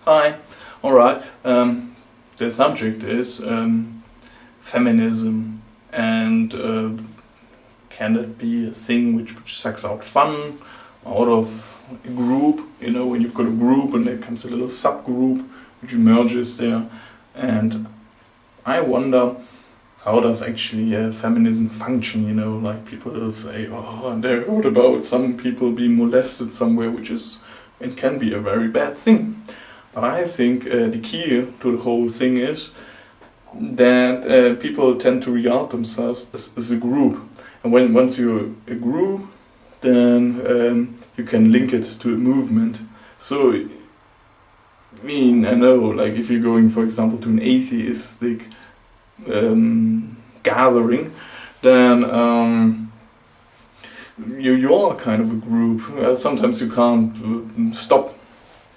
Hi. Alright. The subject is feminism, and can it be a thing which sucks out fun out of a group? You know, when you've got a group and there comes a little subgroup which emerges there, and I wonder how does actually feminism function, you know, like people will say, oh, and they heard about some people being molested somewhere, which is and can be a very bad thing. But I think the key to the whole thing is that people tend to regard themselves as a group. And once you're a group, then you can link it to a movement. So, I mean, I know, like if you're going, for example, to an atheistic gathering, then you are kind of a group. Sometimes you can't stop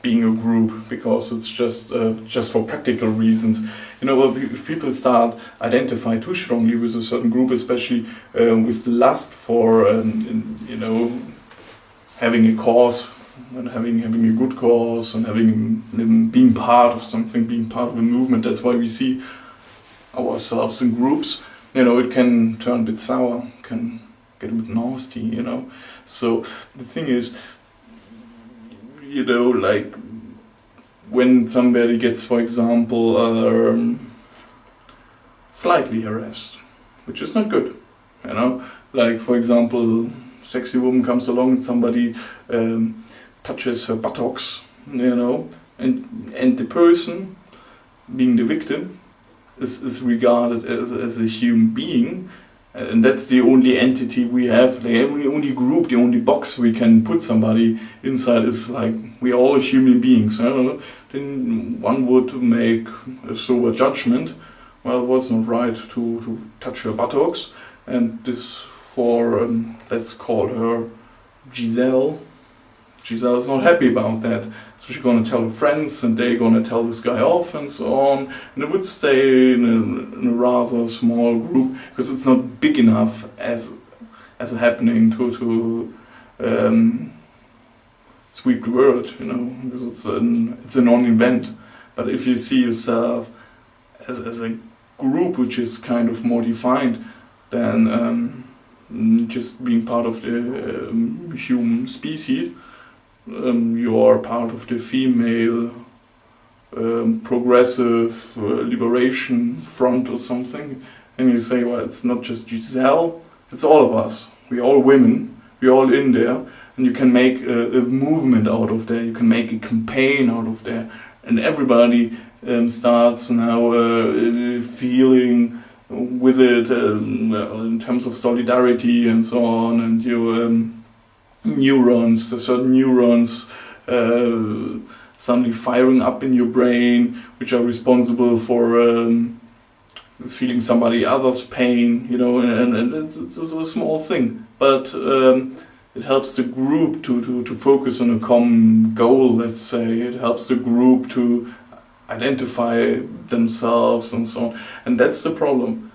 being a group because it's just for practical reasons. You know, if people start identify too strongly with a certain group, especially with the lust for you know, having a cause and having a good cause and being part of something, being part of a movement. That's why we see ourselves in groups. You know, it can turn a bit sour, can get a bit nasty. You know, so the thing is, you know, like when somebody gets, for example, slightly harassed, which is not good, you know, like for example, sexy woman comes along and somebody touches her buttocks, you know, and the person being the victim is regarded as a human being. And that's the only entity we have, the only group, the only box we can put somebody inside is like, we are all human beings. Then one would make a sober judgment, well, it was not right to touch her buttocks, and this for, let's call her Giselle. Giselle is not happy about that. So she's going to tell her friends, and they're going to tell this guy off, and so on. And it would stay in a rather small group because it's not big enough as a happening to sweep the world, you know, because it's a non-event. But if you see yourself as a group which is kind of more defined, then just being part of the human species. You are part of the female progressive liberation front or something, and you say, well, it's not just Giselle, it's all of us. We're all women, we're all in there, and you can make a movement out of there, you can make a campaign out of there, and everybody starts now feeling with it in terms of solidarity and so on, and you certain neurons suddenly firing up in your brain, which are responsible for feeling somebody else's pain, you know, and it's a small thing, but it helps the group to focus on a common goal, let's say. It helps the group to identify themselves and so on, and that's the problem.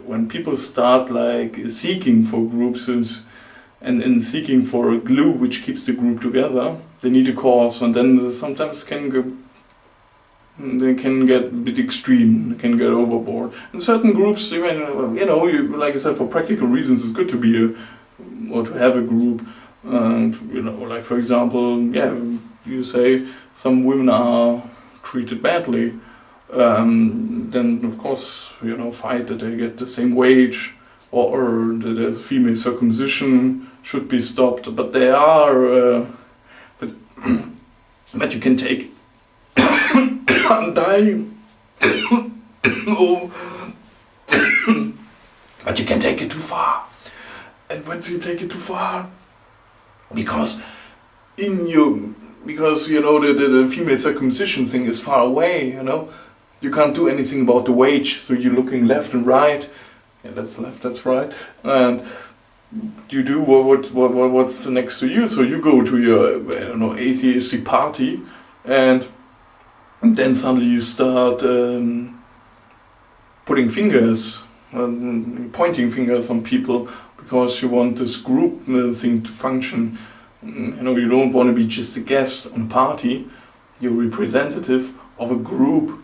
When people start like seeking for groups and seeking for a glue which keeps the group together, they need a cause, and then sometimes they can get a bit extreme, they can get overboard. In certain groups, you know, like I said, for practical reasons, it's good to be or to have a group. And you know, like for example, yeah, you say some women are treated badly, then of course, you know, fight that they get the same wage, or the female circumcision should be stopped, but they are, but you can take, I'm dying, oh. But you can take it too far, and once you take it too far, because you know, the female circumcision thing is far away, you know, you can't do anything about the wage, so you're looking left and right, yeah, that's left, that's right, and you do what's next to you. So you go to your, I don't know, atheistic party, and then suddenly you start pointing fingers on people because you want this group thing to function. You know, you don't want to be just a guest on a party. you're representative of a group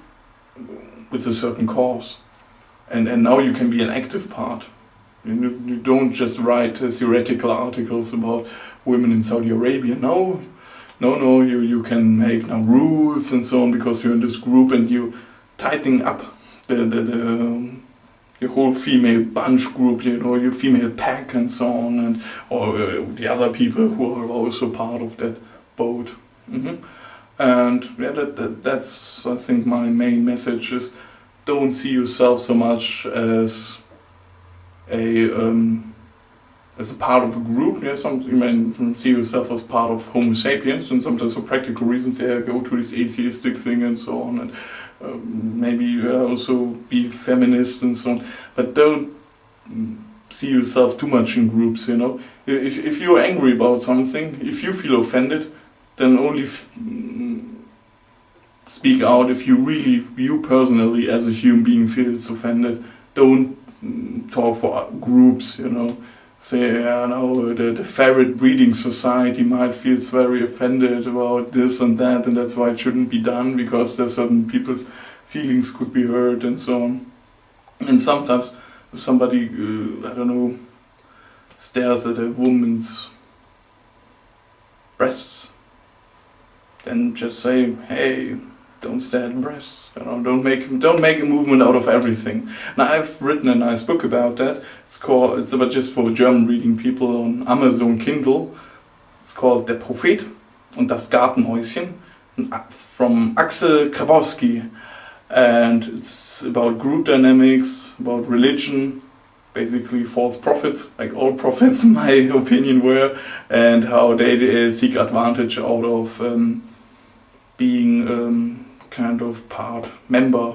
with a certain cause. And now you can be an active part. You don't just write theoretical articles about women in Saudi Arabia. No, you can make now rules and so on because you're in this group and you tightening up the whole female bunch group, your female pack and so on, and or the other people who are also part of that boat. And yeah, that's I think my main message is: don't see yourself so much as a part of a group. Yeah, you may see yourself as part of Homo sapiens, and sometimes for practical reasons, go to this atheistic thing and so on, and maybe also be feminist and so on. But don't see yourself too much in groups. If you're angry about something, if you feel offended, then only speak out if you personally as a human being feels offended. Don't talk for groups, Say, the ferret breeding society might feel very offended about this and that, and that's why it shouldn't be done, because there's certain people's feelings could be hurt and so on. And sometimes if somebody, stares at a woman's breasts, then just say, hey, don't stare at breasts. Don't make a movement out of everything. Now I've written a nice book about that. It's about just for German reading people on Amazon Kindle. It's called Der Prophet und das Gartenhäuschen from Axel Grabowski, and it's about group dynamics, about religion, basically false prophets, like all prophets in my opinion were, and how they seek advantage out of being kind of member,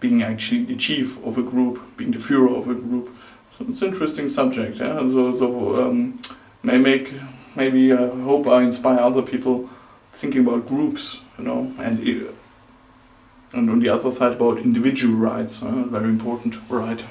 being actually the chief of a group, being the Führer of a group. So it's an interesting subject. Yeah. Maybe I hope I inspire other people thinking about groups, and on the other side about individual rights, very important, right?